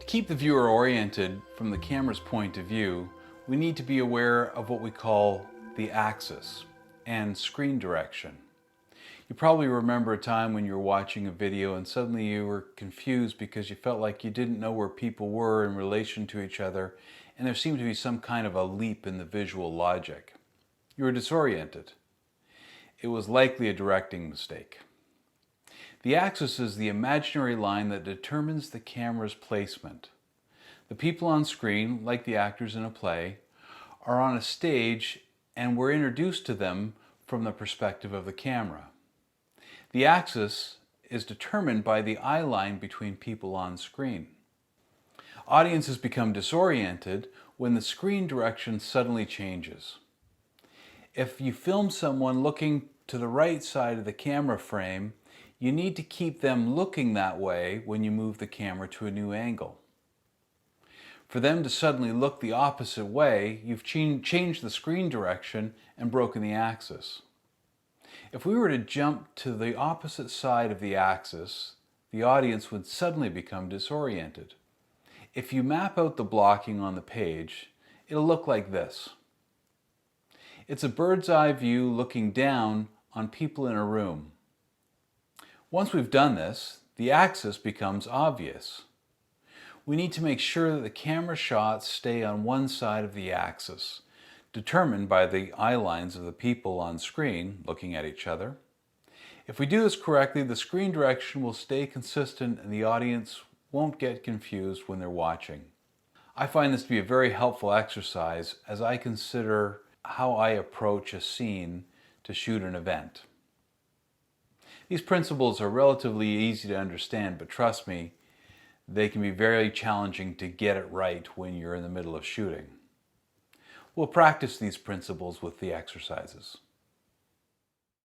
keep the viewer oriented from the camera's point of view, we need to be aware of what we call the axis and screen direction. You probably remember a time when you were watching a video and suddenly you were confused because you felt like you didn't know where people were in relation to each other, and there seemed to be some kind of a leap in the visual logic. You were disoriented. It was likely a directing mistake. The axis is the imaginary line that determines the camera's placement. The people on screen, like the actors in a play, are on a stage and we're introduced to them from the perspective of the camera. The axis is determined by the eye line between people on screen. Audiences become disoriented when the screen direction suddenly changes. If you film someone looking to the right side of the camera frame, you need to keep them looking that way when you move the camera to a new angle. For them to suddenly look the opposite way, you've changed the screen direction and broken the axis. If we were to jump to the opposite side of the axis, the audience would suddenly become disoriented. If you map out the blocking on the page, it'll look like this. It's a bird's eye view looking down on people in a room. Once we've done this, the axis becomes obvious. We need to make sure that the camera shots stay on one side of the axis, determined by the eye lines of the people on screen looking at each other. If we do this correctly, the screen direction will stay consistent and the audience won't get confused when they're watching. I find this to be a very helpful exercise as I consider how I approach a scene to shoot an event. These principles are relatively easy to understand, but trust me, they can be very challenging to get it right when you're in the middle of shooting. We'll practice these principles with the exercises.